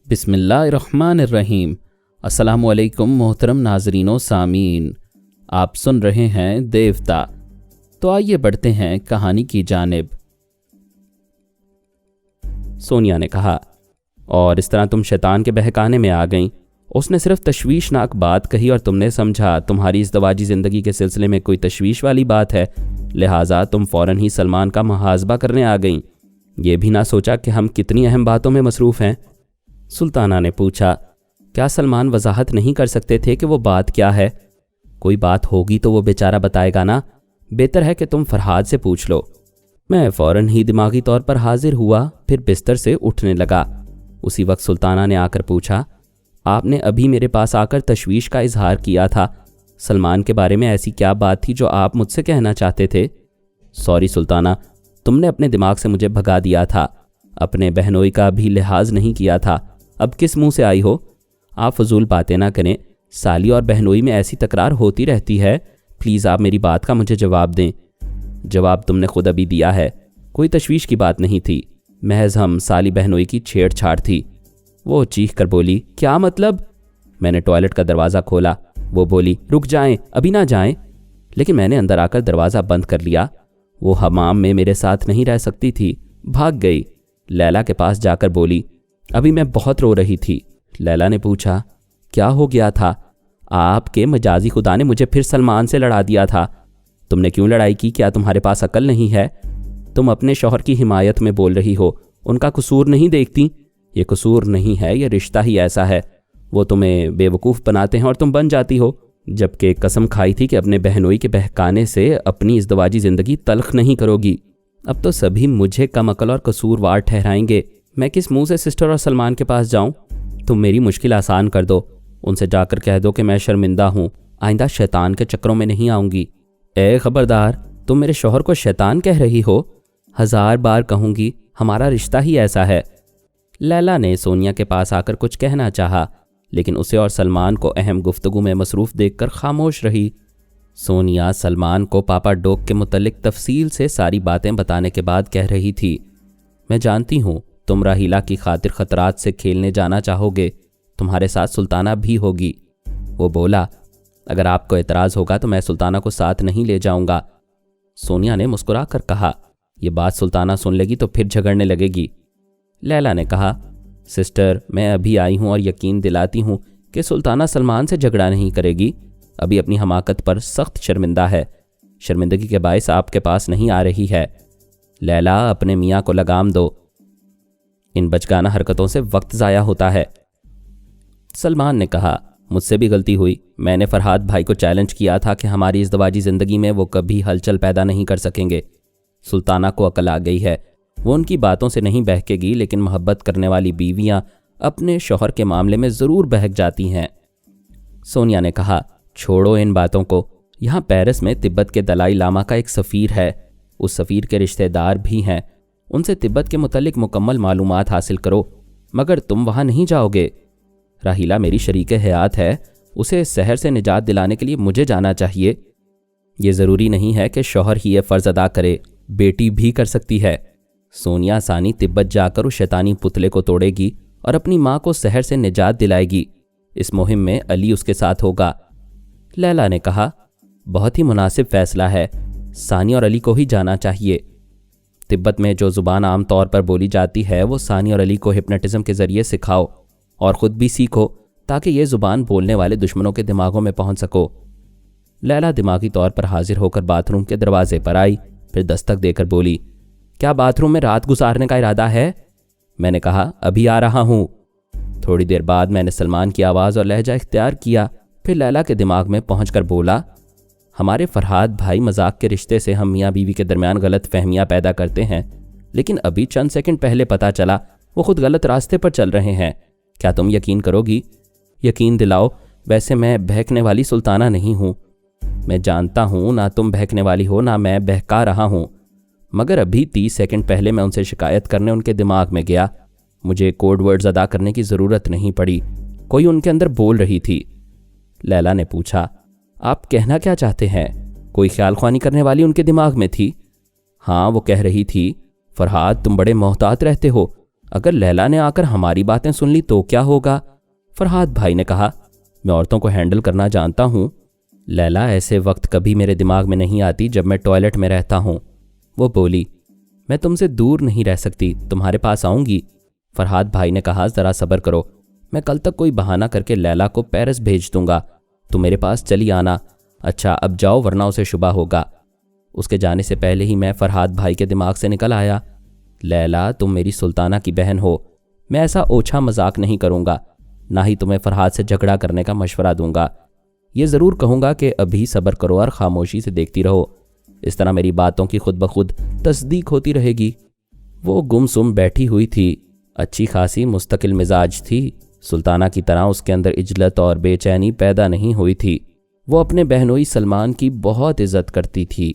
بسم اللہ الرحمن الرحیم۔ السلام علیکم محترم ناظرین و سامعین، آپ سن رہے ہیں دیوتا۔ تو آئیے بڑھتے ہیں کہانی کی جانب۔ سونیا نے کہا، اور اس طرح تم شیطان کے بہکانے میں آ گئیں۔ اس نے صرف تشویشناک بات کہی اور تم نے سمجھا تمہاری ازدواجی زندگی کے سلسلے میں کوئی تشویش والی بات ہے، لہٰذا تم فوراً ہی سلمان کا محاسبہ کرنے آ گئیں، یہ بھی نہ سوچا کہ ہم کتنی اہم باتوں میں مصروف ہیں۔ سلطانہ نے پوچھا، کیا سلمان وضاحت نہیں کر سکتے تھے کہ وہ بات کیا ہے؟ کوئی بات ہوگی تو وہ بیچارہ بتائے گا نا، بہتر ہے کہ تم فرحاد سے پوچھ لو۔ میں فوراً ہی دماغی طور پر حاضر ہوا، پھر بستر سے اٹھنے لگا۔ اسی وقت سلطانہ نے آ کر پوچھا، آپ نے ابھی میرے پاس آ کر تشویش کا اظہار کیا تھا، سلمان کے بارے میں ایسی کیا بات تھی جو آپ مجھ سے کہنا چاہتے تھے؟ سوری سلطانہ، تم نے اپنے دماغ سے مجھے بھگا دیا تھا، اپنے بہنوئی کا بھی لحاظ نہیں کیا تھا، اب کس منہ سے آئی ہو؟ آپ فضول باتیں نہ کریں، سالی اور بہنوئی میں ایسی تکرار ہوتی رہتی ہے، پلیز آپ میری بات کا مجھے جواب دیں۔ جواب تم نے خود ابھی دیا ہے، کوئی تشویش کی بات نہیں تھی، محض ہم سالی بہنوئی کی چھیڑ چھاڑ تھی۔ وہ چیخ کر بولی، کیا مطلب؟ میں نے ٹوائلٹ کا دروازہ کھولا، وہ بولی، رک جائیں، ابھی نہ جائیں، لیکن میں نے اندر آ کر دروازہ بند کر لیا۔ وہ حمام میں میرے ساتھ نہیں رہ سکتی تھی، بھاگ گئی۔ لیلا کے پاس جا کر بولی، ابھی میں بہت رو رہی تھی۔ لیلا نے پوچھا، کیا ہو گیا تھا؟ آپ کے مجازی خدا نے مجھے پھر سلمان سے لڑا دیا تھا۔ تم نے کیوں لڑائی کی؟ کیا تمہارے پاس عقل نہیں ہے؟ تم اپنے شوہر کی حمایت میں بول رہی ہو، ان کا قصور نہیں دیکھتی؟ یہ قصور نہیں ہے، یہ رشتہ ہی ایسا ہے، وہ تمہیں بے وقوف بناتے ہیں اور تم بن جاتی ہو، جبکہ قسم کھائی تھی کہ اپنے بہنوئی کے بہکانے سے اپنی ازدواجی زندگی تلخ نہیں کرو گی۔ اب تو سبھی مجھے کم عقل اور قصوروار ٹھہرائیں گے، میں کس منہ سے سسٹر اور سلمان کے پاس جاؤں؟ تم میری مشکل آسان کر دو، ان سے جا کر کہہ دو کہ میں شرمندہ ہوں، آئندہ شیطان کے چکروں میں نہیں آؤں گی۔ اے خبردار، تم میرے شوہر کو شیطان کہہ رہی ہو؟ 1000 بار کہوں گی، ہمارا رشتہ ہی ایسا ہے۔ لیلا نے سونیا کے پاس آ کر کچھ کہنا چاہا، لیکن اسے اور سلمان کو اہم گفتگو میں مصروف دیکھ کر خاموش رہی۔ سونیا سلمان کو پاپا ڈوگ کے متعلق تفصیل سے ساری باتیں بتانے کے بعد کہہ رہی تھی، میں جانتی ہوں تم راہیلا کی خاطر خطرات سے کھیلنے جانا چاہو گے، تمہارے ساتھ سلطانہ بھی ہوگی۔ وہ بولا، اگر آپ کو اعتراض ہوگا تو میں سلطانہ کو ساتھ نہیں لے جاؤں گا۔ سونیا نے مسکرا کر کہا، یہ بات سلطانہ سن لے گی تو پھر جھگڑنے لگے گی۔ لیلا نے کہا، سسٹر، میں ابھی آئی ہوں اور یقین دلاتی ہوں کہ سلطانہ سلمان سے جھگڑا نہیں کرے گی، ابھی اپنی حماقت پر سخت شرمندہ ہے، شرمندگی کے باعث آپ کے پاس نہیں آ رہی ہے۔ لیلا، اپنے میاں کو لگام دو، ان بچگانہ حرکتوں سے وقت ضائع ہوتا ہے۔ سلمان نے کہا، مجھ سے بھی غلطی ہوئی، میں نے فرحاد بھائی کو چیلنج کیا تھا کہ ہماری ازدواجی زندگی میں وہ کبھی ہلچل پیدا نہیں کر سکیں گے۔ سلطانہ کو عقل آ گئی ہے، وہ ان کی باتوں سے نہیں بہکے گی، لیکن محبت کرنے والی بیویاں اپنے شوہر کے معاملے میں ضرور بہک جاتی ہیں۔ سونیا نے کہا، چھوڑو ان باتوں کو، یہاں پیرس میں تبت کے دلائی لاما کا ایک سفیر ہے، اس سفیر کے رشتہ دار بھی ہیں، ان سے تبت کے متعلق مکمل معلومات حاصل کرو، مگر تم وہاں نہیں جاؤ گے۔ راہیلا میری شریک حیات ہے، اسے سحر سے نجات دلانے کے لیے مجھے جانا چاہیے۔ یہ ضروری نہیں ہے کہ شوہر ہی یہ فرض ادا کرے، بیٹی بھی کر سکتی ہے۔ سونیا ثانی تبت جا کر اس شیطانی پتلے کو توڑے گی اور اپنی ماں کو سحر سے نجات دلائے گی، اس مہم میں علی اس کے ساتھ ہوگا۔ لیلا نے کہا، بہت ہی مناسب فیصلہ ہے، ثانی اور علی کو ہی جانا چاہیے۔ تبت میں جو زبان عام طور پر بولی جاتی ہے وہ ثانی اور علی کو ہپناٹزم کے ذریعے سکھاؤ اور خود بھی سیکھو، تاکہ یہ زبان بولنے والے دشمنوں کے دماغوں میں پہنچ سکو۔ لیلا دماغی طور پر حاضر ہو کر باتھ روم کے دروازے پر آئی، پھر دستک دے کر بولی، کیا باتھ روم میں رات گزارنے کا ارادہ ہے؟ میں نے کہا، ابھی آ رہا ہوں۔ تھوڑی دیر بعد میں نے سلمان کی آواز اور لہجہ اختیار کیا، پھر لیلا کے دماغ میں پہنچ کر بولا، ہمارے فرحاد بھائی مذاق کے رشتے سے ہم میاں بیوی کے درمیان غلط فہمیاں پیدا کرتے ہیں، لیکن ابھی چند سیکنڈ پہلے پتہ چلا وہ خود غلط راستے پر چل رہے ہیں، کیا تم یقین کرو گی؟ یقین دلاؤ، ویسے میں بہکنے والی سلطانہ نہیں ہوں، میں جانتا ہوں نہ تم بہکنے والی ہو نہ میں بہکا رہا ہوں، مگر ابھی 30 سیکنڈ پہلے میں ان سے شکایت کرنے ان کے دماغ میں گیا، مجھے کوڈ ورڈز ادا کرنے کی ضرورت نہیں پڑی، کوئی ان کے اندر بول رہی تھی۔ لیلا نے پوچھا، آپ کہنا کیا چاہتے ہیں؟ کوئی خیال خوانی کرنے والی ان کے دماغ میں تھی؟ ہاں، وہ کہہ رہی تھی، فرحاد تم بڑے محتاط رہتے ہو، اگر لیلا نے آ کر ہماری باتیں سن لی تو کیا ہوگا؟ فرحات بھائی نے کہا۔ میں عورتوں کو ہینڈل کرنا جانتا ہوں۔ لیلا ایسے وقت کبھی میرے دماغ میں نہیں آتی جب میں ٹوائلٹ میں رہتا ہوں، وہ بولی۔ میں تم سے دور نہیں رہ سکتی، تمہارے پاس آؤں گی۔ فرحات بھائی نے کہا، ذرا صبر کرو، میں کل تک کوئی بہانہ کر کے لیلا کو پیرس بھیج دوں گا، تم میرے پاس چلی آنا۔ اچھا اب جاؤ ورنہ اسے شبہ ہوگا۔ اس کے جانے سے پہلے ہی میں فرحات بھائی کے دماغ سے نکل آیا، لیلا تم میری سلطانہ کی بہن ہو، میں ایسا اوچھا مذاق نہیں کروں گا، نہ ہی تمہیں فرحات سے جھگڑا کرنے کا مشورہ دوں گا۔ یہ ضرور کہوں گا کہ ابھی صبر کرو اور خاموشی سے دیکھتی رہو، اس طرح میری باتوں کی خود بخود تصدیق ہوتی رہے گی۔ وہ گم سم بیٹھی ہوئی تھی، اچھی خاصی مستقل مزاج تھی، سلطانہ کی طرح اس کے اندر عجلت اور بے چینی پیدا نہیں ہوئی تھی۔ وہ اپنے بہنوئی سلمان کی بہت عزت کرتی تھی،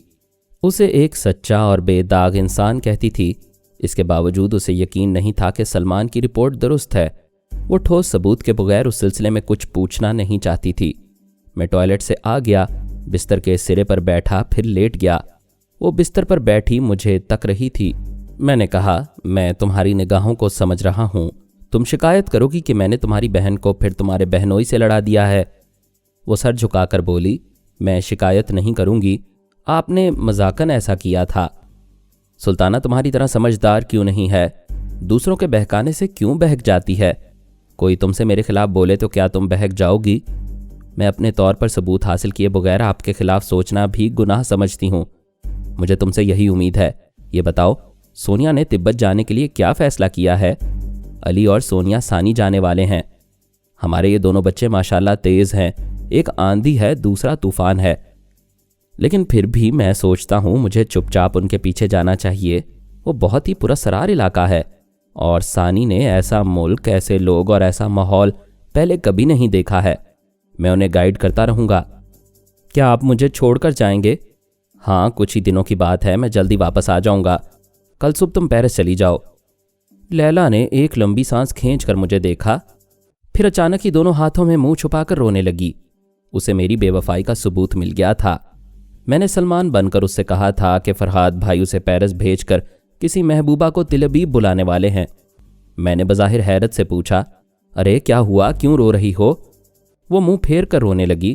اسے ایک سچا اور بے داغ انسان کہتی تھی۔ اس کے باوجود اسے یقین نہیں تھا کہ سلمان کی رپورٹ درست ہے۔ وہ ٹھوس ثبوت کے بغیر اس سلسلے میں کچھ پوچھنا نہیں چاہتی تھی۔ میں ٹوائلٹ سے آ گیا، بستر کے سرے پر بیٹھا، پھر لیٹ گیا۔ وہ بستر پر بیٹھی مجھے تک رہی تھی۔ میں نے کہا، میں تمہاری نگاہوں کو سمجھ رہا ہوں، تم شکایت کرو گی کہ میں نے تمہاری بہن کو پھر تمہارے بہنوئی سے لڑا دیا ہے۔ وہ سر جھکا کر بولی، میں شکایت نہیں کروں گی، آپ نے مذاقاً ایسا کیا تھا۔ سلطانہ تمہاری طرح سمجھدار کیوں نہیں ہے؟ دوسروں کے بہکانے سے کیوں بہک جاتی ہے؟ کوئی تم سے میرے خلاف بولے تو کیا تم بہک جاؤ گی؟ میں اپنے طور پر ثبوت حاصل کیے بغیر آپ کے خلاف سوچنا بھی گناہ سمجھتی ہوں۔ مجھے تم سے یہی امید ہے۔ یہ بتاؤ، سونیا نے تبت جانے کے لیے کیا فیصلہ کیا ہے؟ علی اور سونیا ثانی جانے والے ہیں۔ ہمارے یہ دونوں بچے ماشاءاللہ تیز ہیں، ایک آندھی ہے دوسرا طوفان ہے، لیکن پھر بھی میں سوچتا ہوں مجھے چپ چاپ ان کے پیچھے جانا چاہیے۔ وہ بہت ہی پراسرار علاقہ ہے، اور ثانی نے ایسا ملک، ایسے لوگ اور ایسا ماحول پہلے کبھی نہیں دیکھا ہے۔ میں انہیں گائیڈ کرتا رہوں گا۔ کیا آپ مجھے چھوڑ کر جائیں گے؟ ہاں، کچھ ہی دنوں کی بات ہے، میں جلدی واپس آ جاؤں گا، کل صبح تم پیرس چلی جاؤ۔ لیلا نے ایک لمبی سانس کھینچ کر مجھے دیکھا، پھر اچانک ہی دونوں ہاتھوں میں منہ چھپا کر رونے لگی۔ اسے میری بے وفائی کا ثبوت مل گیا تھا۔ میں نے سلمان بن کر اس سے کہا تھا کہ فرحات بھائی اسے پیرس بھیج کر کسی محبوبہ کو تلبیب بلانے والے ہیں۔ میں نے بظاہر حیرت سے پوچھا، ارے کیا ہوا، کیوں رو رہی ہو؟ وہ منہ پھیر کر رونے لگی۔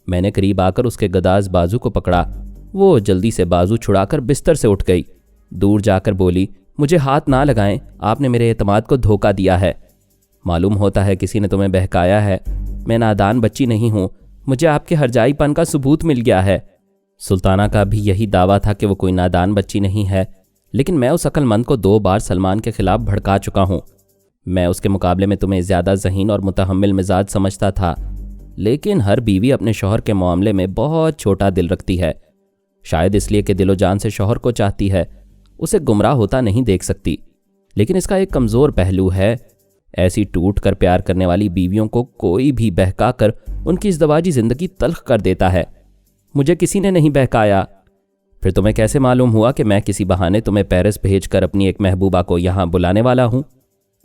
میں نے قریب آ کر اس کے گداز بازو کو پکڑا۔ وہ جلدی سے بازو چھڑا کر بستر سے اٹھ گئی، دور جا کر بولی، مجھے ہاتھ نہ لگائیں، آپ نے میرے اعتماد کو دھوکہ دیا ہے۔ معلوم ہوتا ہے کسی نے تمہیں بہکایا ہے۔ میں نادان بچی نہیں ہوں، مجھے آپ کے ہرجائی پن کا ثبوت مل گیا ہے۔ سلطانہ کا بھی یہی دعویٰ تھا کہ وہ کوئی نادان بچی نہیں ہے، لیکن میں اس عقل مند کو 2 بار سلمان کے خلاف بھڑکا چکا ہوں۔ میں اس کے مقابلے میں تمہیں زیادہ ذہین اور متحمل مزاج سمجھتا تھا، لیکن ہر بیوی اپنے شوہر کے معاملے میں بہت چھوٹا دل رکھتی ہے، شاید اس لیے کہ دل و جان سے شوہر کو چاہتی ہے، اسے گمراہ ہوتا نہیں دیکھ سکتی۔ لیکن اس کا ایک کمزور پہلو ہے، ایسی ٹوٹ کر پیار کرنے والی بیویوں کو کوئی بھی بہکا کر ان کی ازدواجی زندگی تلخ کر دیتا ہے۔ مجھے کسی نے نہیں بہکایا۔ پھر تمہیں کیسے معلوم ہوا کہ میں کسی بہانے تمہیں پیرس بھیج کر اپنی ایک محبوبہ کو یہاں بلانے والا ہوں؟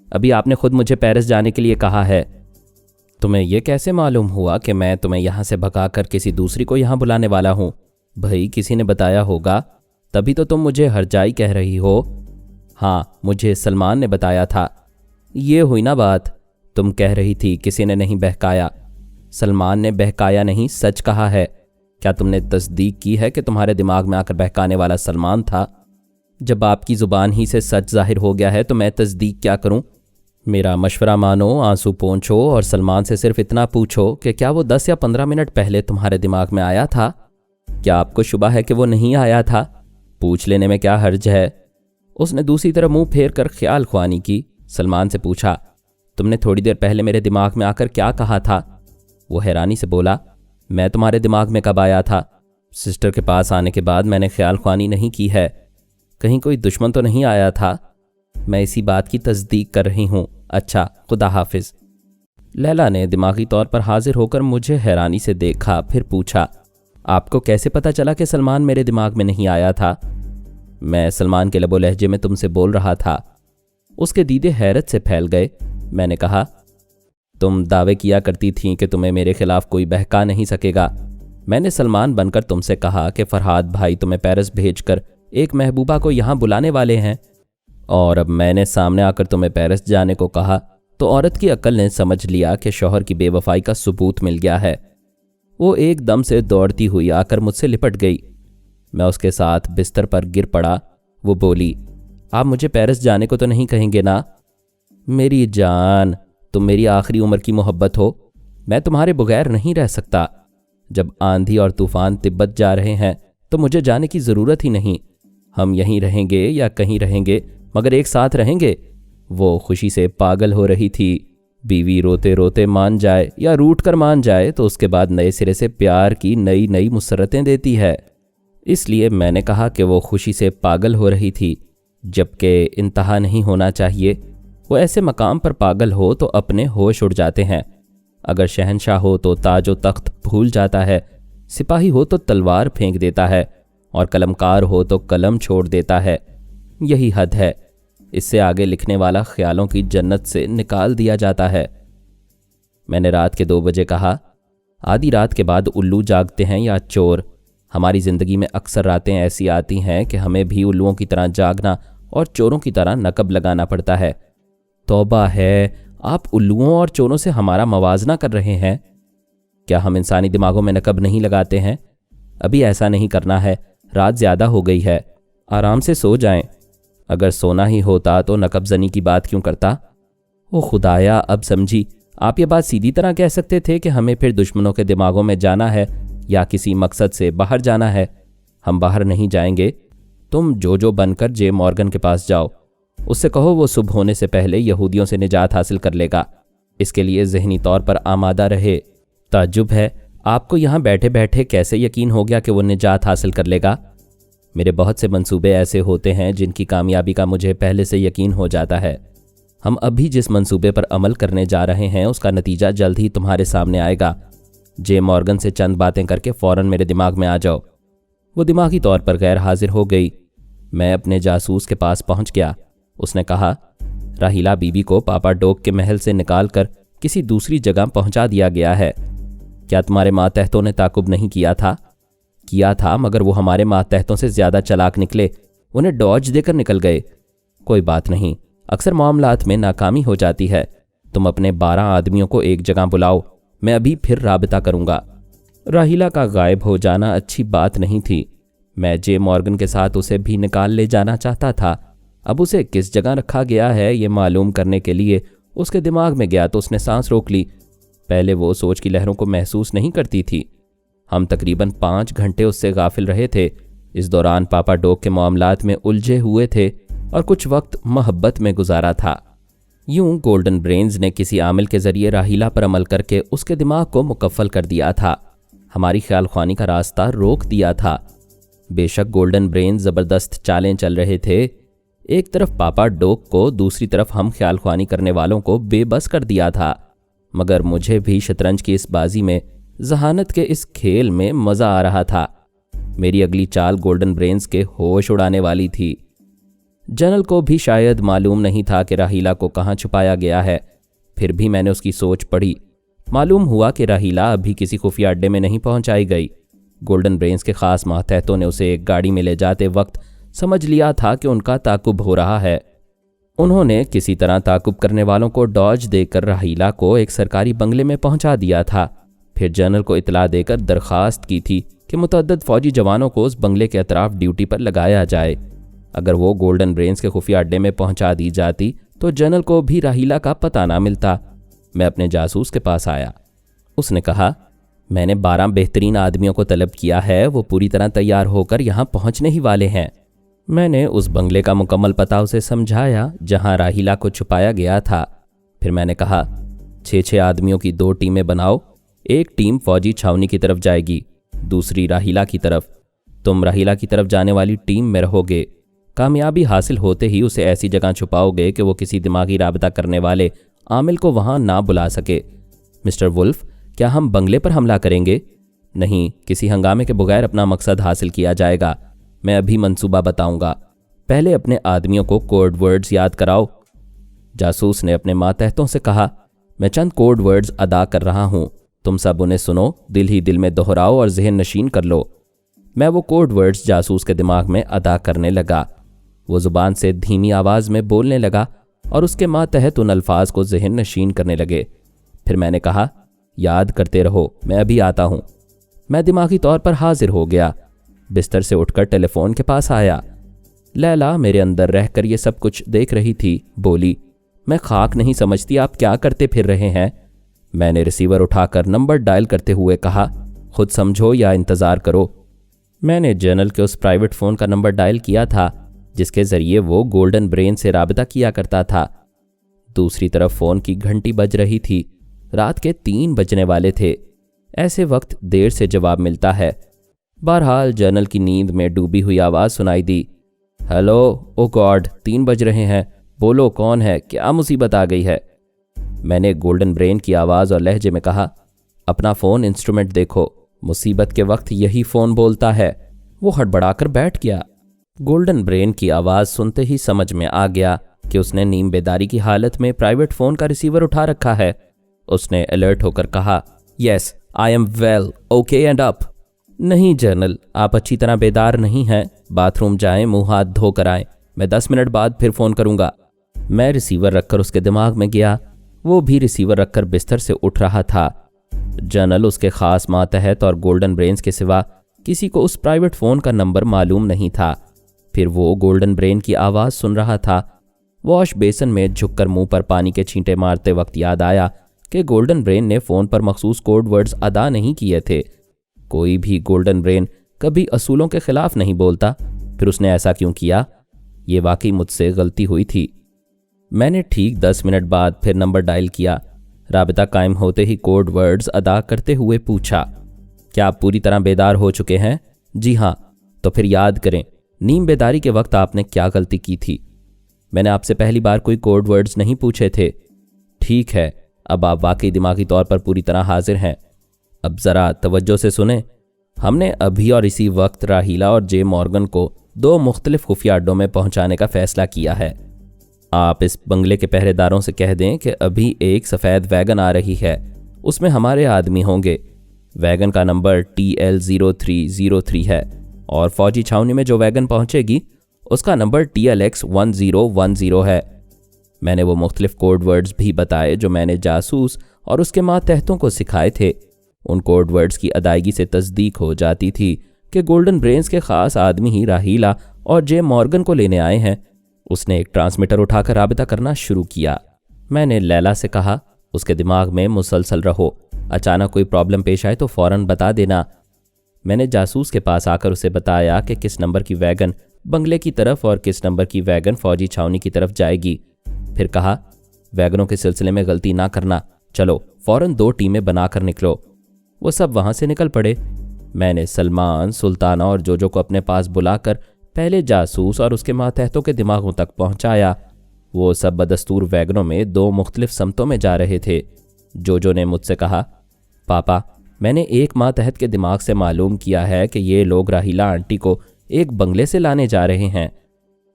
ابھی آپ نے خود مجھے پیرس جانے کے لیے کہا ہے۔ تمہیں یہ کیسے معلوم ہوا کہ میں تمہیں یہاں سے بھگا کر کسی دوسری کو یہاں بلانے والا ہوں؟ بھائی کسی نے بتایا ہوگا، تبھی تو تم مجھے ہرجائی کہہ رہی ہو۔ ہاں، مجھے سلمان نے بتایا تھا۔ یہ ہوئی نا بات، تم کہہ رہی تھی کسی نے نہیں بہکایا۔ سلمان نے بہکایا نہیں، سچ کہا ہے۔ کیا تم نے تصدیق کی ہے کہ تمہارے دماغ میں آ کر بہکانے والا سلمان تھا؟ جب آپ کی زبان ہی سے سچ ظاہر ہو گیا ہے تو میں تصدیق کیا کروں؟ میرا مشورہ مانو، آنسو پونچھو اور سلمان سے صرف اتنا پوچھو کہ کیا وہ 10 یا 15 منٹ پہلے تمہارے دماغ میں آیا تھا؟ کیا آپ کو شبہ ہے کہ وہ نہیں آیا تھا؟ پوچھ لینے میں کیا حرج ہے؟ اس نے دوسری طرف منہ پھیر کر خیال خوانی کی۔ سلمان سے پوچھا، تم نے تھوڑی دیر پہلے میرے دماغ میں آ کر کیا کہا تھا؟ وہ حیرانی سے بولا، میں تمہارے دماغ میں کب آیا تھا؟ سسٹر کے پاس آنے کے بعد میں نے خیال خوانی نہیں کی ہے، کہیں کوئی دشمن تو نہیں آیا تھا؟ میں اسی بات کی تصدیق کر رہی ہوں۔ اچھا، خدا حافظ۔ لیلا نے دماغی طور پر حاضر ہو کر مجھے حیرانی سے دیکھا، پھر پوچھا، آپ کو کیسے پتہ چلا کہ سلمان میرے دماغ میں نہیں آیا تھا؟ میں سلمان کے لب و لہجے میں تم سے بول رہا تھا۔ اس کے دیدے حیرت سے پھیل گئے۔ میں نے کہا، تم دعوے کیا کرتی تھیں کہ تمہیں میرے خلاف کوئی بہکا نہیں سکے گا۔ میں نے سلمان بن کر تم سے کہا کہ فرحات بھائی تمہیں پیرس بھیج کر ایک محبوبہ کو یہاں بلانے والے ہیں، اور اب میں نے سامنے آ کر تمہیں پیرس جانے کو کہا تو عورت کی عقل نے سمجھ لیا کہ شوہر کی بے وفائی کا ثبوت مل گیا ہے۔ وہ ایک دم سے دوڑتی ہوئی آ کر مجھ سے لپٹ گئی۔ میں اس کے ساتھ بستر پر گر پڑا۔ وہ بولی، آپ مجھے پیرس جانے کو تو نہیں کہیں گے نا؟ میری جان، تم میری آخری عمر کی محبت ہو، میں تمہارے بغیر نہیں رہ سکتا۔ جب آندھی اور طوفان تبت جا رہے ہیں تو مجھے جانے کی ضرورت ہی نہیں۔ ہم یہیں رہیں گے یا کہیں رہیں گے مگر ایک ساتھ رہیں گے۔ وہ خوشی سے پاگل ہو رہی تھی۔ بیوی روتے روتے مان جائے یا روٹ کر مان جائے تو اس کے بعد نئے سرے سے پیار کی نئی نئی مسرتیں دیتی ہے۔ اس لیے میں نے کہا کہ وہ خوشی سے پاگل ہو رہی تھی، جبکہ انتہا نہیں ہونا چاہیے۔ وہ ایسے مقام پر پاگل ہو تو اپنے ہوش اڑ جاتے ہیں۔ اگر شہنشاہ ہو تو تاج و تخت بھول جاتا ہے، سپاہی ہو تو تلوار پھینک دیتا ہے، اور قلمکار ہو تو قلم چھوڑ دیتا ہے۔ یہی حد ہے۔ اس سے آگے لکھنے والا خیالوں کی جنت سے نکال دیا جاتا ہے۔ میں نے رات کے 2 بجے کہا، آدھی رات کے بعد الو جاگتے ہیں یا چور؟ ہماری زندگی میں اکثر راتیں ایسی آتی ہیں کہ ہمیں بھی الوؤں کی طرح جاگنا اور چوروں کی طرح نقب لگانا پڑتا ہے۔ توبہ ہے، آپ الوؤں اور چوروں سے ہمارا موازنہ کر رہے ہیں؟ کیا ہم انسانی دماغوں میں نقب نہیں لگاتے ہیں؟ ابھی ایسا نہیں کرنا ہے، رات زیادہ ہو گئی ہے، آرام سے سو جائیں۔ اگر سونا ہی ہوتا تو نقب زنی کی بات کیوں کرتا؟ او خدایا، اب سمجھی، آپ یہ بات سیدھی طرح کہہ سکتے تھے کہ ہمیں پھر دشمنوں کے دماغوں میں جانا ہے یا کسی مقصد سے باہر جانا ہے۔ ہم باہر نہیں جائیں گے۔ تم جو بن کر جے مورگن کے پاس جاؤ، اس سے کہو وہ صبح ہونے سے پہلے یہودیوں سے نجات حاصل کر لے گا۔ اس کے لیے ذہنی طور پر آمادہ رہے۔ تعجب ہے، آپ کو یہاں بیٹھے بیٹھے کیسے یقین ہو گیا کہ وہ نجات حاصل کر لے گا؟ میرے بہت سے منصوبے ایسے ہوتے ہیں جن کی کامیابی کا مجھے پہلے سے یقین ہو جاتا ہے۔ ہم ابھی جس منصوبے پر عمل کرنے جا رہے ہیں اس کا نتیجہ جلد ہی تمہارے سامنے آئے گا۔ جے مورگن سے چند باتیں کر کے فوراً میرے دماغ میں آ جاؤ۔ وہ دماغی طور پر غیر حاضر ہو گئی۔ میں اپنے جاسوس کے پاس پہنچ گیا۔ اس نے کہا، راہیلہ بی بی کو پاپا ڈوک کے محل سے نکال کر کسی دوسری جگہ پہنچا دیا گیا ہے۔ کیا تمہارے ماتحتوں نے تعاقب نہیں کیا تھا؟ کیا تھا، مگر وہ ہمارے ماتحتوں سے زیادہ چلاک نکلے، انہیں ڈوج دے کر نکل گئے۔ کوئی بات نہیں، اکثر معاملات میں ناکامی ہو جاتی ہے۔ تم اپنے 12 آدمیوں کو ایک جگہ بلاؤ، میں ابھی پھر رابطہ کروں گا۔ راہیلہ کا غائب ہو جانا اچھی بات نہیں تھی۔ میں جے مورگن کے ساتھ اسے بھی نکال لے جانا چاہتا تھا۔ اب اسے کس جگہ رکھا گیا ہے یہ معلوم کرنے کے لیے اس کے دماغ میں گیا تو اس نے سانس روک لی۔ پہلے وہ سوچ کی لہروں کو محسوس نہیں کرتی تھی۔ ہم تقریباً 5 گھنٹے اس سے غافل رہے تھے۔ اس دوران پاپا ڈوک کے معاملات میں الجھے ہوئے تھے اور کچھ وقت محبت میں گزارا تھا۔ یوں گولڈن برینز نے کسی عامل کے ذریعے راہیلہ پر عمل کر کے اس کے دماغ کو مکفل کر دیا تھا، ہماری خیال خوانی کا راستہ روک دیا تھا۔ بے شک گولڈن برینز زبردست چالیں چل رہے تھے۔ ایک طرف پاپا ڈوک کو، دوسری طرف ہم خیال خوانی کرنے والوں کو بے بس کر دیا تھا، مگر مجھے بھی شطرنج کی اس بازی میں، ذہانت کے اس کھیل میں مزہ آ رہا تھا۔ میری اگلی چال گولڈن برینز کے ہوش اڑانے والی تھی۔ جنرل کو بھی شاید معلوم نہیں تھا کہ راہیلہ کو کہاں چھپایا گیا ہے، پھر بھی میں نے اس کی سوچ پڑھی۔ معلوم ہوا کہ راہیلہ ابھی کسی خفیہ اڈے میں نہیں پہنچائی گئی۔ گولڈن برینز کے خاص ماتحتوں نے اسے ایک گاڑی میں لے جاتے وقت سمجھ لیا تھا کہ ان کا تعاقب ہو رہا ہے۔ انہوں نے کسی طرح تعاقب کرنے والوں کو ڈاج دے کر راہیلہ کو ایک سرکاری بنگلے میں پہنچا دیا تھا، پھر جنرل کو اطلاع دے کر درخواست کی تھی کہ متعدد فوجی جوانوں کو اس بنگلے کے اطراف ڈیوٹی پر لگایا جائے۔ اگر وہ گولڈن برینز کے خفیہ اڈے میں پہنچا دی جاتی تو جنرل کو بھی راہیلہ کا پتہ نہ ملتا۔ میں اپنے جاسوس کے پاس آیا۔ اس نے کہا، میں نے 12 بہترین آدمیوں کو طلب کیا ہے، وہ پوری طرح تیار ہو کر یہاں پہنچنے ہی والے ہیں۔ میں نے اس بنگلے کا مکمل پتہ اسے سمجھایا جہاں راہیلہ کو چھپایا گیا تھا۔ پھر میں نے کہا، 6 آدمیوں کی 2 ٹیمیں بناؤ، ایک ٹیم فوجی چھاونی کی طرف جائے گی، دوسری راہیلہ کی طرف۔ تم راہیلہ کی طرف جانے والی ٹیم میں رہو گے۔ کامیابی حاصل ہوتے ہی اسے ایسی جگہ چھپاؤ گے کہ وہ کسی دماغی رابطہ کرنے والے عامل کو وہاں نہ بلا سکے۔ مسٹر ولف، کیا ہم بنگلے پر حملہ کریں گے؟ نہیں، کسی ہنگامے کے بغیر اپنا مقصد حاصل کیا جائے گا۔ میں ابھی منصوبہ بتاؤں گا، پہلے اپنے آدمیوں کو کوڈ ورڈز یاد کراؤ۔ جاسوس نے اپنے ماتحتوں سے کہا، میں چند کوڈ ورڈز ادا کر رہا ہوں، تم سب انہیں سنو، دل ہی دل میں دہراؤ اور ذہن نشین کر لو۔ میں وہ کوڈ ورڈز جاسوس کے دماغ میں ادا کرنے لگا۔ वो ज़ुबान से धीमी आवाज़ में बोलने लगा और उसके मातहत उन अल्फाज को ज़हन नशीन करने लगे। फिर मैंने कहा, याद करते रहो, मैं अभी आता हूँ। मैं दिमागी तौर पर हाजिर हो गया। बिस्तर से उठकर टेलीफोन के पास आया। लैला मेरे अंदर रहकर ये सब कुछ देख रही थी। बोली, मैं खाक नहीं समझती आप क्या करते फिर रहे हैं। मैंने रिसीवर उठाकर नंबर डायल करते हुए कहा, खुद समझो या इंतज़ार करो। मैंने जनरल के उस प्राइवेट फ़ोन का नंबर डायल किया था जिसके ज़रिए वो गोल्डन ब्रेन से राबता किया करता था। दूसरी तरफ फ़ोन की घंटी बज रही थी। रात के 3 बजने वाले थे। ऐसे वक्त देर से जवाब मिलता है। बहरहाल जनरल की नींद में डूबी हुई आवाज़ सुनाई दी, हेलो, ओ गॉड, 3 बज रहे हैं, बोलो कौन है, क्या मुसीबत आ गई है। मैंने गोल्डन ब्रेन की आवाज़ और लहजे में कहा, अपना फ़ोन इंस्ट्रूमेंट देखो, मुसीबत के वक्त यही फ़ोन बोलता है। वो हड़बड़ाकर बैठ गया। गोल्डन ब्रेन की आवाज़ सुनते ही समझ में आ गया कि उसने नीम बेदारी की हालत में प्राइवेट फ़ोन का रिसीवर उठा रखा है। उसने अलर्ट होकर कहा, yes, I am well, okay and up. नहीं जनरल, आप अच्छी तरह बेदार नहीं हैं। बाथरूम जाएं, मुंह हाथ धो कर आएं। मैं 10 मिनट बाद फिर फ़ोन करूंगा। मैं रिसीवर रखकर उसके दिमाग में गया। वो भी रिसीवर रखकर बिस्तर से उठ रहा था। जनरल उसके ख़ास मातहत और गोल्डन ब्रेन्स के सिवा किसी को उस प्राइवेट फ़ोन का नंबर मालूम नहीं था। फिर वो गोल्डन ब्रेन की आवाज़ सुन रहा था। वॉश बेसन में झुककर मुंह पर पानी के छींटे मारते वक्त याद आया कि गोल्डन ब्रेन ने फ़ोन पर मखसूस कोड वर्ड्स अदा नहीं किए थे। कोई भी गोल्डन ब्रेन कभी असूलों के ख़िलाफ़ नहीं बोलता। फिर उसने ऐसा क्यों किया? ये वाकई मुझसे गलती हुई थी। मैंने ठीक 10 मिनट बाद फिर नंबर डायल किया। राबिता कायम होते ही कोड वर्ड्स अदा करते हुए पूछा, क्या आप पूरी तरह बेदार हो चुके हैं? जी हाँ। तो फिर याद करें, नीम बेदारी के वक्त आपने क्या गलती की थी? मैंने आपसे पहली बार कोई कोड वर्ड्स नहीं पूछे थे। ठीक है, अब आप वाकई दिमागी तौर पर पूरी तरह हाजिर हैं। अब ज़रा तवज्जो से सुने। हमने अभी और इसी वक्त राहीला और जे मॉर्गन को 2 मुख्तलिफ खुफिया अड्डों में पहुंचाने का फ़ैसला किया है। आप इस बंगले के पहरेदारों से कह दें कि अभी एक सफ़ेद वैगन आ रही है, उसमें हमारे आदमी होंगे। वैगन का नंबर TL0303 है और फ़ौजी छावनी में जो वैगन पहुंचेगी उसका नंबर TLX1010 है। मैंने वो मुख्तलिफ कोड वर्ड्स भी बताए जो मैंने जासूस और उसके मातहतों को सिखाए थे। उन कोड वर्ड्स की अदायगी से तस्दीक हो जाती थी कि गोल्डन ब्रेन्स के ख़ास आदमी ही राहीला और जे मॉर्गन को लेने आए हैं। उसने एक ट्रांसमीटर उठाकर राबिता करना शुरू किया। मैंने लैला से कहा, उसके दिमाग में मुसलसल रहो, अचानक कोई प्रॉब्लम पेश आए तो फ़ौरन बता देना। मैंने जासूस के पास आकर उसे बताया कि किस नंबर की वैगन बंगले की तरफ और किस नंबर की वैगन फ़ौजी छावनी की तरफ जाएगी। फिर कहा, वैगनों के सिलसिले में गलती ना करना, चलो फ़ौरन 2 टीमें बनाकर निकलो। वो सब वहाँ से निकल पड़े। मैंने सलमान, सुल्ताना और जोजो को अपने पास बुलाकर पहले जासूस और उसके मातहतों के दिमागों तक पहुँचाया। वो सब बदस्तूर वैगनों में 2 मुख्तलिफ समतों में जा रहे थे। जोजो ने मुझसे कहा, पापा, मैंने एक मातहत के दिमाग से मालूम किया है कि ये लोग राहीला आंटी को एक बंगले से लाने जा रहे हैं।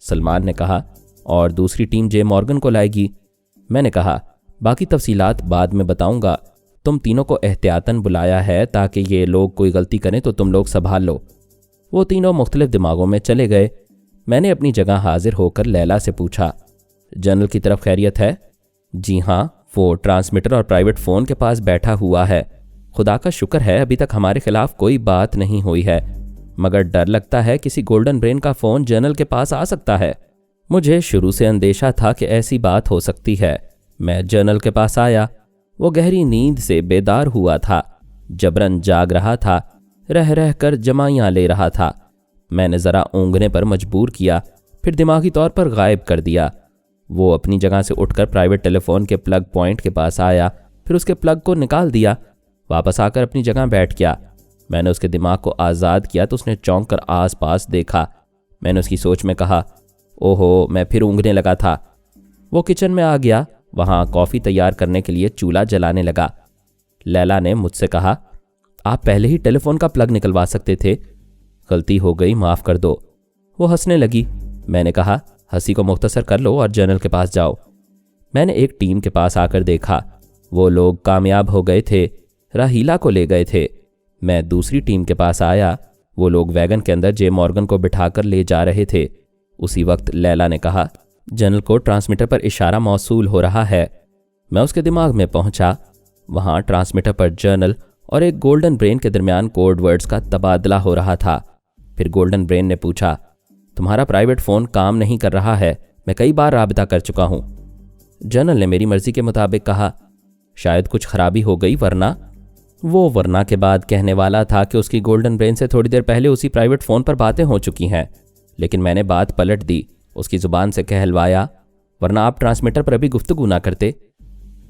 सलमान ने कहा, और दूसरी टीम जे मॉर्गन को लाएगी। मैंने कहा, बाकी तफसीलात बाद में बताऊंगा। तुम तीनों को एहतियातन बुलाया है ताकि ये लोग कोई गलती करें तो तुम लोग संभाल लो। वो तीनों मुख्तलिफ दिमागों में चले गए। मैंने अपनी जगह हाजिर होकर लैला से पूछा, जनरल की तरफ खैरियत है? जी हाँ, वो ट्रांसमीटर और प्राइवेट फ़ोन के पास बैठा हुआ है। खुदा का शुक्र है अभी तक हमारे खिलाफ कोई बात नहीं हुई है, मगर डर लगता है किसी गोल्डन ब्रेन का फ़ोन जनरल के पास आ सकता है। मुझे शुरू से अंदेशा था कि ऐसी बात हो सकती है। मैं जनरल के पास आया। वो गहरी नींद से बेदार हुआ था, जबरन जाग रहा था, रह रह कर जमाइयाँ ले रहा था। मैंने ज़रा ऊँघने पर मजबूर किया, फिर दिमागी तौर पर गायब कर दिया। वो अपनी जगह से उठकर प्राइवेट टेलीफोन के प्लग पॉइंट के पास आया, फिर उसके प्लग को निकाल दिया, वापस आकर अपनी जगह बैठ गया। मैंने उसके दिमाग को आज़ाद किया तो उसने चौंक कर आस पास देखा। मैंने उसकी सोच में कहा, ओहो, मैं फिर ऊँघने लगा था। वो किचन में आ गया, वहाँ कॉफ़ी तैयार करने के लिए चूल्हा जलाने लगा। लैला ने मुझसे कहा, आप पहले ही टेलीफोन का प्लग निकलवा सकते थे। गलती हो गई, माफ़ कर दो। वो हंसने लगी। मैंने कहा, हंसी को मुख्तसर कर लो और जनरल के पास जाओ। मैंने एक टीम के पास आकर देखा, वो लोग कामयाब हो गए थे, राहीला को ले गए थे। मैं दूसरी टीम के पास आया, वो लोग वैगन के अंदर जे मॉर्गन को बिठाकर ले जा रहे थे। उसी वक्त लैला ने कहा, जनरल को ट्रांसमीटर पर इशारा मौसूल हो रहा है। मैं उसके दिमाग में पहुंचा। वहां ट्रांसमीटर पर जनरल और एक गोल्डन ब्रेन के दरमियान कोड वर्ड्स का तबादला हो रहा था। फिर गोल्डन ब्रेन ने पूछा, तुम्हारा प्राइवेट फ़ोन काम नहीं कर रहा है, मैं कई बार राबता कर चुका हूं। जनरल ने मेरी मर्जी के मुताबिक कहा, शायद कुछ खराबी हो गई, वरना। वो वरना के बाद कहने वाला था कि उसकी गोल्डन ब्रेन से थोड़ी देर पहले उसी प्राइवेट फ़ोन पर बातें हो चुकी हैं, लेकिन मैंने बात पलट दी, उसकी ज़ुबान से कहलवाया, वरना आप ट्रांसमीटर पर अभी गुफ्तगू ना करते।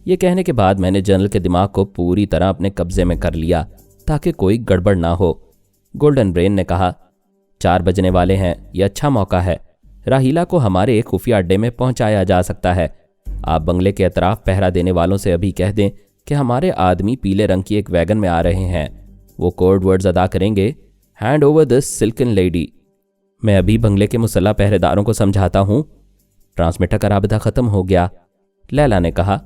ये कहने के बाद मैंने जनरल के दिमाग को पूरी तरह अपने कब्जे में कर लिया ताकि कोई गड़बड़ ना हो। गोल्डन ब्रेन ने कहा, 4 बजने वाले हैं, यह अच्छा मौका है। राहीला को हमारे एक खुफिया अड्डे में पहुंचाया जा सकता है। आप बंगले के अतराफ पहरा देने वालों से अभी कह दें कि हमारे आदमी पीले रंग की एक वैगन में आ रहे हैं। वो कोड वर्ड्स अदा करेंगे, hand over this silken lady. मैं अभी बंगले के मुसल्ला पहरेदारों को समझाता हूँ। ट्रांसमीटर का राबता ख़त्म हो गया। लैला ने कहा,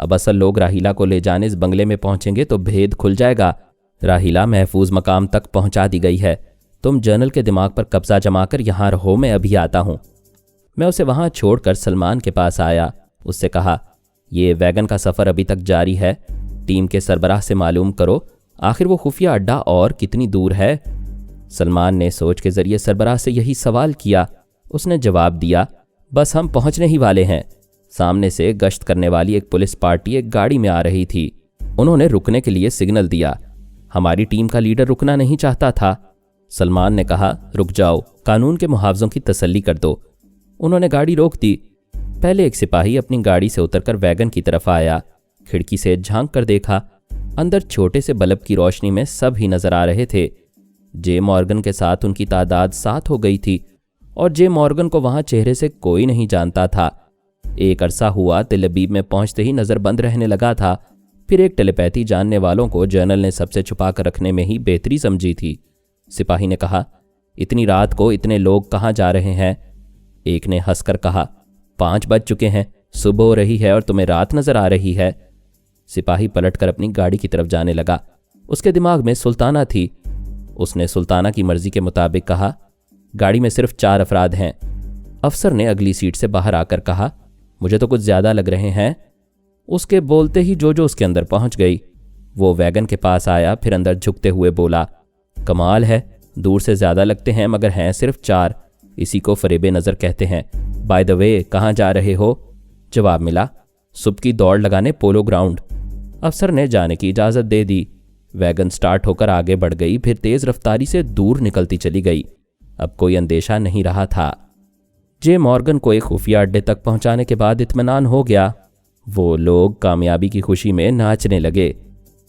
अब असल लोग राहीला को ले जाने इस बंगले में पहुंचेंगे तो भेद खुल जाएगा। राहीला महफूज मकाम तक पहुंचा दी गई है। तुम जनरल के दिमाग पर कब्जा जमाकर यहाँ रहो, मैं अभी आता हूँ। मैं उसे वहाँ छोड़कर सलमान के पास आया। उससे कहा, ये वैगन का सफ़र अभी तक जारी है। टीम के सरबराह से मालूम करो आखिर वो खुफिया अड्डा और कितनी दूर है। सलमान ने सोच के ज़रिए सरबराह से यही सवाल किया। उसने जवाब दिया, बस हम पहुँचने ही वाले हैं। सामने से गश्त करने वाली एक पुलिस पार्टी एक गाड़ी में आ रही थी। उन्होंने रुकने के लिए सिग्नल दिया। हमारी टीम का लीडर रुकना नहीं चाहता था। सलमान ने कहा, रुक जाओ, कानून के मुहावजों की तसल्ली कर दो। उन्होंने गाड़ी रोक दी। पहले एक सिपाही अपनी गाड़ी से उतरकर वैगन की तरफ आया। खिड़की से झांक कर देखा। अंदर छोटे से बल्ब की रोशनी में सब ही नजर आ रहे थे। जे मॉर्गन के साथ उनकी तादाद 7 हो गई थी और जे मॉर्गन को वहां चेहरे से कोई नहीं जानता था। एक अरसा हुआ तिलबीब में पहुंचते ही नज़र बंद रहने लगा था। फिर एक टेलीपैथी जानने वालों को जनरल ने सबसे छुपा कर रखने में ही बेहतरी समझी थी। सिपाही ने कहा, इतनी रात को इतने लोग कहाँ जा रहे हैं? एक ने हंसकर कहा, 5 बज चुके हैं, सुबह हो रही है और तुम्हें रात नजर आ रही है। सिपाही पलटकर अपनी गाड़ी की तरफ जाने लगा। उसके दिमाग में सुल्ताना थी। उसने सुल्ताना की मर्जी के मुताबिक कहा, गाड़ी में सिर्फ 4 अफराद हैं। अफसर ने अगली सीट से बाहर आकर कहा, मुझे तो कुछ ज्यादा लग रहे हैं। उसके बोलते ही जो उसके अंदर पहुंच गई। वो वैगन के पास आया, फिर अंदर झुकते हुए बोला, कमाल है, दूर से ज्यादा लगते हैं मगर हैं सिर्फ 4। इसी को फरेबे नज़र कहते हैं। बाय द वे, कहाँ जा रहे हो? जवाब मिला, सुबह की दौड़ लगाने पोलो ग्राउंड। अफसर ने जाने की इजाज़त दे दी। वैगन स्टार्ट होकर आगे बढ़ गई, फिर तेज़ रफ्तारी से दूर निकलती चली गई। अब कोई अंदेशा नहीं रहा था। जे मॉर्गन को एक खुफिया अड्डे तक पहुंचाने के बाद इत्मीनान हो गया। वो लोग कामयाबी की खुशी में नाचने लगे।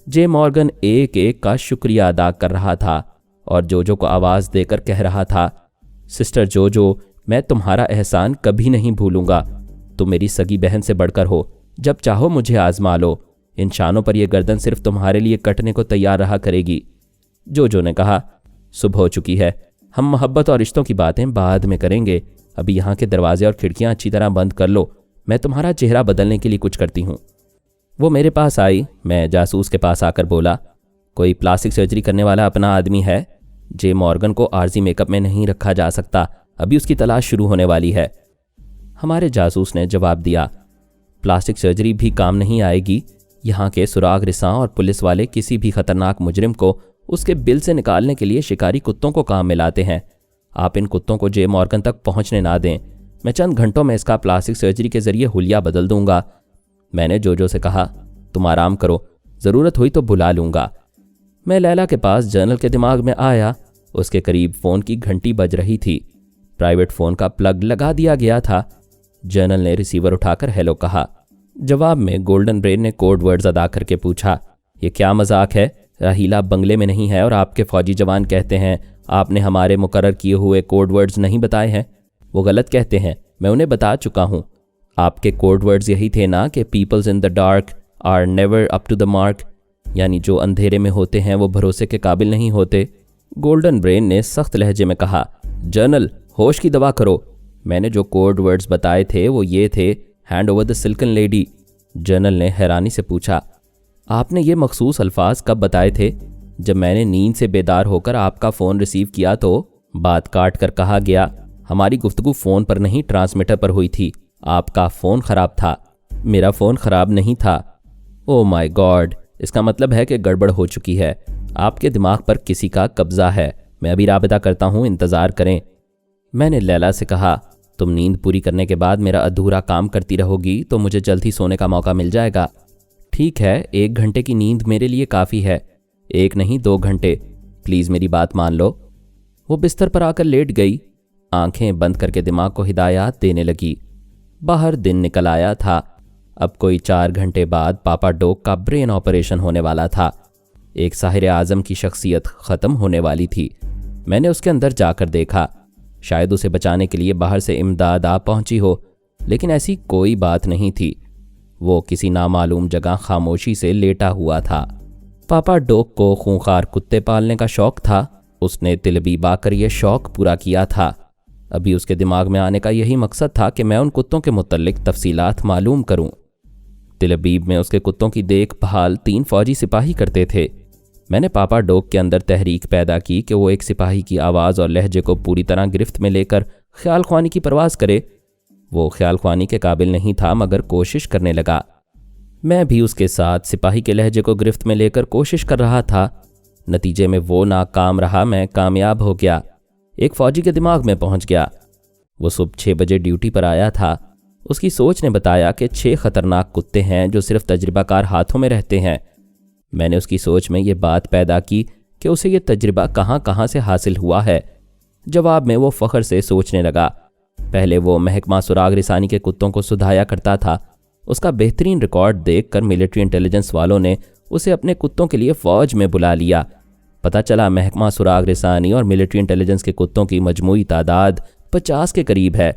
जे मॉर्गन एक एक का शुक्रिया अदा कर रहा था और जोजो को आवाज़ देकर कह रहा था, सिस्टर जोजो, मैं तुम्हारा एहसान कभी नहीं भूलूंगा। तुम मेरी सगी बहन से बढ़कर हो। जब चाहो मुझे आजमा लो। इन शानों पर यह गर्दन सिर्फ तुम्हारे लिए कटने को तैयार रहा करेगी। जोजो ने कहा, सुबह हो चुकी है, हम मोहब्बत और रिश्तों की बातें बाद में करेंगे। अभी यहाँ के दरवाजे और खिड़कियाँ अच्छी तरह बंद कर लो। मैं तुम्हारा चेहरा बदलने के लिए कुछ करती हूँ। वो मेरे पास आई। मैं जासूस के पास आकर बोला, कोई प्लास्टिक सर्जरी करने वाला अपना आदमी है? जे मॉर्गन को आर्जी मेकअप में नहीं रखा जा सकता, अभी उसकी तलाश शुरू होने वाली है। हमारे जासूस ने जवाब दिया, प्लास्टिक सर्जरी भी काम नहीं आएगी। यहाँ के सुराग रिसां और पुलिस वाले किसी भी खतरनाक मुजरिम को उसके बिल से निकालने के लिए शिकारी कुत्तों को काम में लाते हैं। आप इन कुत्तों को जे मॉर्गन तक पहुँचने ना दें। मैं चंद घंटों में इसका प्लास्टिक सर्जरी के जरिए हुलिया बदल दूंगा। मैंने जोजो से कहा, तुम आराम करो, ज़रूरत हुई तो बुला लूँगा। मैं लैला के पास जनरल के दिमाग में आया। उसके करीब फ़ोन की घंटी बज रही थी। प्राइवेट फ़ोन का प्लग लगा दिया गया था। जनरल ने रिसीवर उठाकर हेलो कहा। जवाब में गोल्डन ब्रेन ने कोड वर्ड्स अदा करके पूछा, ये क्या मजाक है? राहीला बंगले में नहीं है और आपके फौजी जवान कहते हैं आपने हमारे मुकर्रर किए हुए कोड वर्ड्स नहीं बताए हैं। वो गलत कहते हैं, मैं उन्हें बता चुका हूँ। आपके कोड वर्ड्स यही थे ना कि peoples in the dark are never up to the mark, यानी जो अंधेरे में होते हैं वो भरोसे के काबिल नहीं होते। गोल्डन ब्रेन ने सख्त लहजे में कहा, जनरल होश की दवा करो। मैंने जो कोड वर्ड्स बताए थे वो ये थे, hand over the silken lady. General ने हैरानी से पूछा, आपने ये मखसूस अल्फाज कब बताए थे? जब मैंने नींद से बेदार होकर आपका फ़ोन रिसीव किया तो। बात काट कर कहा गया, हमारी गुफ्तगू फ़ोन पर नहीं ट्रांसमीटर पर हुई थी। आपका फ़ोन ख़राब था। मेरा फ़ोन ख़राब नहीं था। ओह माय गॉड, इसका मतलब है कि गड़बड़ हो चुकी है। आपके दिमाग पर किसी का कब्ज़ा है। मैं अभी राबिता करता हूँ, इंतज़ार करें। मैंने लैला से कहा, तुम नींद पूरी करने के बाद मेरा अधूरा काम करती रहोगी तो मुझे जल्द ही सोने का मौका मिल जाएगा। ठीक है, 1 घंटे की नींद मेरे लिए काफ़ी है। 1 नहीं 2 घंटे, प्लीज़ मेरी बात मान लो। वो बिस्तर पर आकर लेट गई, आंखें बंद करके दिमाग को हिदायत देने लगी। बाहर दिन निकल आया था। अब कोई 4 घंटे बाद पापा डोग का ब्रेन ऑपरेशन होने वाला था। एक साहिर आज़म की शख्सियत ख़त्म होने वाली थी। मैंने उसके अंदर जाकर देखा। शायद उसे बचाने के लिए बाहर से इमदाद आ पहुंची हो, लेकिन ऐसी कोई बात नहीं थी। वो किसी नामालूम जगह खामोशी से लेटा हुआ था। पापा डोग को खूंखार कुत्ते पालने का शौक था। उसने तिलबीब आकर यह शौक पूरा किया था। अभी उसके दिमाग में आने का यही मकसद था कि मैं उन कुत्तों के मुतल्लिक तफसीलात मालूम करूं। तिलबीब में उसके कुत्तों की देखभाल 3 फौजी सिपाही करते थे। मैंने पापा डोग के अंदर तहरीक पैदा की कि वो एक सिपाही की आवाज़ और लहजे को पूरी तरह गिरफ्त में लेकर ख्याल ख्वानी की परवाज़ करे। वो ख्याल ख्वानी के काबिल नहीं था, मगर कोशिश करने लगा। मैं भी उसके साथ सिपाही के लहजे को गिरफ्त में लेकर कोशिश कर रहा था। नतीजे में वो नाकाम रहा, मैं कामयाब हो गया। एक फ़ौजी के दिमाग में पहुंच गया। वो सुबह 6 बजे ड्यूटी पर आया था। उसकी सोच ने बताया कि 6 ख़तरनाक कुत्ते हैं जो सिर्फ तजर्बाकार हाथों में रहते हैं। मैंने उसकी सोच में ये बात पैदा की कि उसे ये तजर्बा कहाँ कहाँ से हासिल हुआ है। जवाब में वो फ़ख्र से सोचने लगा। पहले वो महकमा सुराग रिसानी के कुत्तों को सुधाया करता था। उसका बेहतरीन रिकॉर्ड देखकर मिलिट्री इंटेलिजेंस वालों ने उसे अपने कुत्तों के लिए फ़ौज में बुला लिया। पता चला महकमा सुराग रिसानी और मिलिट्री इंटेलिजेंस के कुत्तों की मजमूई तादाद 50 के करीब है।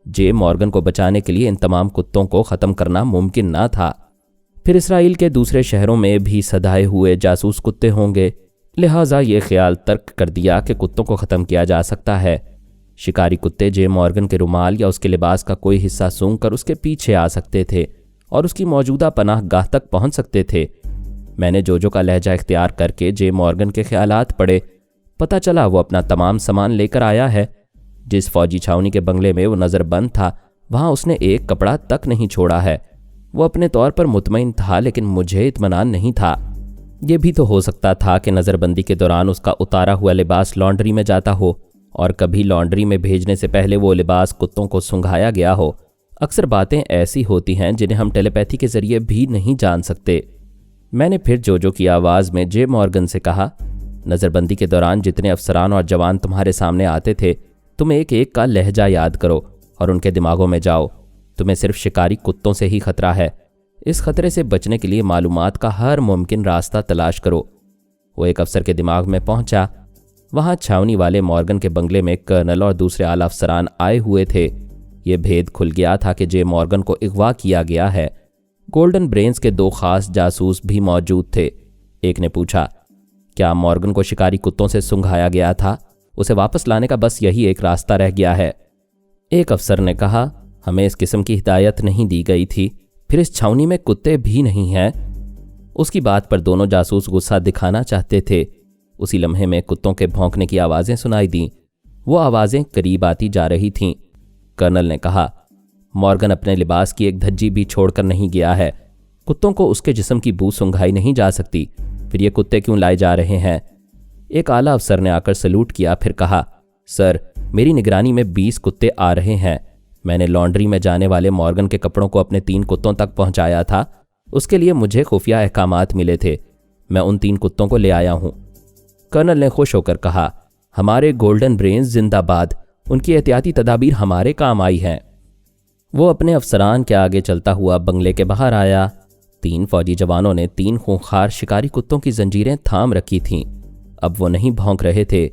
जे मॉर्गन को बचाने के लिए इन तमाम कुत्तों को ख़त्म करना मुमकिन ना था। फिर इसराइल के दूसरे शहरों में भी सधाए हुए जासूस कुत्ते होंगे, लिहाजा ये ख्याल तर्क कर दिया कि कुत्तों को ख़त्म किया जा सकता है। शिकारी कुत्ते जे मॉर्गन के रुमाल या उसके लिबास का कोई हिस्सा सूंघकर उसके पीछे आ सकते थे और उसकी मौजूदा पनाह गाह तक पहुंच सकते थे। मैंने जोजो का लहजा इख्तियार करके जे मॉर्गन के ख्यालात पढ़े। पता चला वो अपना तमाम सामान लेकर आया है। जिस फौजी छावनी के बंगले में वो नज़रबंद था, वहाँ उसने एक कपड़ा तक नहीं छोड़ा है। वो अपने तौर पर मुतमईन था, लेकिन मुझे इत्मीनान नहीं था। ये भी तो हो सकता था कि नज़रबंदी के दौरान उसका उतारा हुआ लिबास लॉन्ड्री में जाता हो और कभी लॉन्ड्री में भेजने से पहले वो लिबास कुत्तों को सूंघाया गया हो। अक्सर बातें ऐसी होती हैं जिन्हें हम टेलीपैथी के ज़रिए भी नहीं जान सकते। मैंने फिर जोजो की आवाज़ में जे मॉर्गन से कहा, नज़रबंदी के दौरान जितने अफसरान और जवान तुम्हारे सामने आते थे, तुम एक एक का लहजा याद करो और उनके दिमागों में जाओ। तुम्हें सिर्फ शिकारी कुत्तों से ही खतरा है। इस खतरे से बचने के लिए मालूमात का हर मुमकिन रास्ता तलाश करो। वो एक अफसर के दिमाग में पहुंचा। वहां छावनी वाले मॉर्गन के बंगले में कर्नल और दूसरे आला अफसरान आए हुए थे। ये भेद खुल गया था कि जे मॉर्गन को अगवा किया गया है। गोल्डन ब्रेन्स के 2 खास जासूस भी मौजूद थे। एक ने पूछा, क्या मॉर्गन को शिकारी कुत्तों से सूंघाया गया था? उसे वापस लाने का बस यही एक रास्ता रह गया है। एक अफसर ने कहा, हमें इस किस्म की हिदायत नहीं दी गई थी। फिर इस छावनी में कुत्ते भी नहीं हैं। उसकी बात पर दोनों जासूस गुस्सा दिखाना चाहते थे। उसी लम्हे में कुत्तों के भौंकने की आवाज़ें सुनाई दीं। वो आवाज़ें करीब आती जा रही थीं। कर्नल ने कहा, मॉर्गन अपने लिबास की एक धज्जी भी छोड़कर नहीं गया है। कुत्तों को उसके जिस्म की बू सूंघाई नहीं जा सकती। फिर ये कुत्ते क्यों लाए जा रहे हैं? एक आला अफसर ने आकर सलूट किया, फिर कहा, सर, मेरी निगरानी में 20 कुत्ते आ रहे हैं। मैंने लॉन्ड्री में जाने वाले मॉर्गन के कपड़ों को अपने 3 कुत्तों तक पहुंचाया था। उसके लिए मुझे खुफिया अहकामात मिले थे। मैं उन 3 कुत्तों को ले आया हूं। कर्नल ने खुश होकर कहा, हमारे गोल्डन ब्रेन्स जिंदाबाद। उनकी एहतियाती तदाबीर हमारे काम आई हैं। वो अपने अफसरान के आगे चलता हुआ बंगले के बाहर आया। 3 फौजी जवानों ने 3 खूंखार शिकारी कुत्तों की जंजीरें थाम रखी थीं। अब वो नहीं भौंक रहे थे,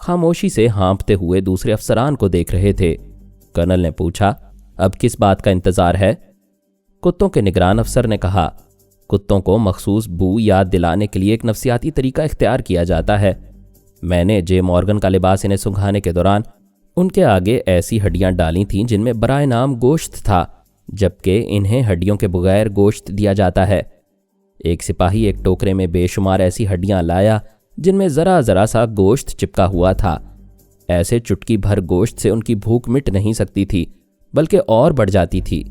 खामोशी से हाँफते हुए दूसरे अफसरान को देख रहे थे। कर्नल ने पूछा, अब किस बात का इंतज़ार है? कुत्तों के निगरान अफसर ने कहा, कुत्तों को मखसूस बू याद दिलाने के लिए एक नफसियाती तरीका इख्तियार किया जाता है। मैंने जे मॉर्गन का लिबास इन्हें सूंघाने के दौरान उनके आगे ऐसी हड्डियां डाली थीं जिनमें बराए नाम गोश्त था, जबकि इन्हें हड्डियों के बगैर गोश्त दिया जाता है। एक सिपाही एक टोकरे में बेशुमार ऐसी हड्डियां लाया जिनमें ज़रा ज़रा सा गोश्त चिपका हुआ था। ऐसे चुटकी भर गोश्त से उनकी भूख मिट नहीं सकती थी, बल्कि और बढ़ जाती थी।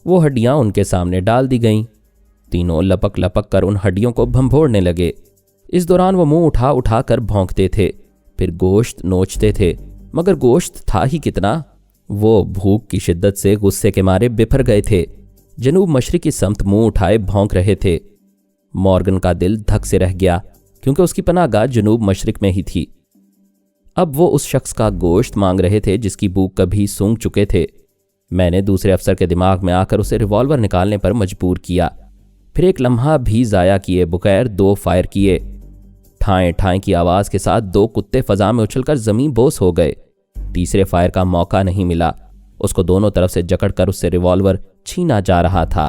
वो हड्डियां उनके सामने डाल दी गईं। तीनों लपक लपक कर उन हड्डियों को भंभोड़ने लगे। इस दौरान वो मुंह उठा उठा कर भौंकते थे, फिर गोश्त नोचते थे, मगर गोश्त था ही कितना। वो भूख की शिद्दत से गुस्से के मारे बिफर गए थे। जनूब मशरिकी समत मुंह उठाए भौंक रहे थे। मॉर्गन का दिल धक से रह गया, क्योंकि उसकी पनाहगाह जनूब मशरिक में ही थी। अब वो उस शख्स का गोश्त मांग रहे थे जिसकी भूख कभी सूंघ चुके थे। मैंने दूसरे अफसर के दिमाग में आकर उसे रिवॉल्वर निकालने पर मजबूर किया। फिर एक लम्हा भी ज़ाया किए बगैर 2 फायर किए। ठाएं ठाएं की आवाज़ के साथ 2 कुत्ते फजा में उछलकर ज़मीन बोस हो गए। तीसरे फायर का मौका नहीं मिला। उसको दोनों तरफ से जकड़कर उससे रिवॉल्वर छीना जा रहा था।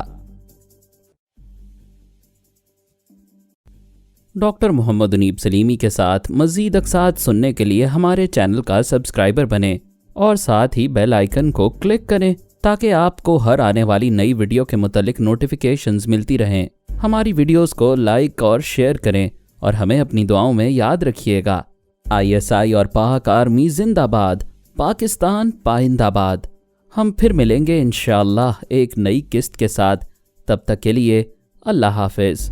डॉक्टर मोहम्मद उनीब सलीमी के साथ मज़ीद अक़सात सुनने के लिए हमारे चैनल का सब्सक्राइबर बनें और साथ ही बेल आइकन को क्लिक करें ताकि आपको हर आने वाली नई वीडियो के मुतालिक नोटिफिकेशंस मिलती रहें। हमारी वीडियोस को लाइक और शेयर करें और हमें अपनी दुआओं में याद रखिएगा। ISI और पाक आर्मी जिंदाबाद, पाकिस्तान पाइंदाबाद। हम फिर मिलेंगे इंशाअल्लाह एक नई किस्त के साथ। तब तक के लिए अल्लाह हाफिज़।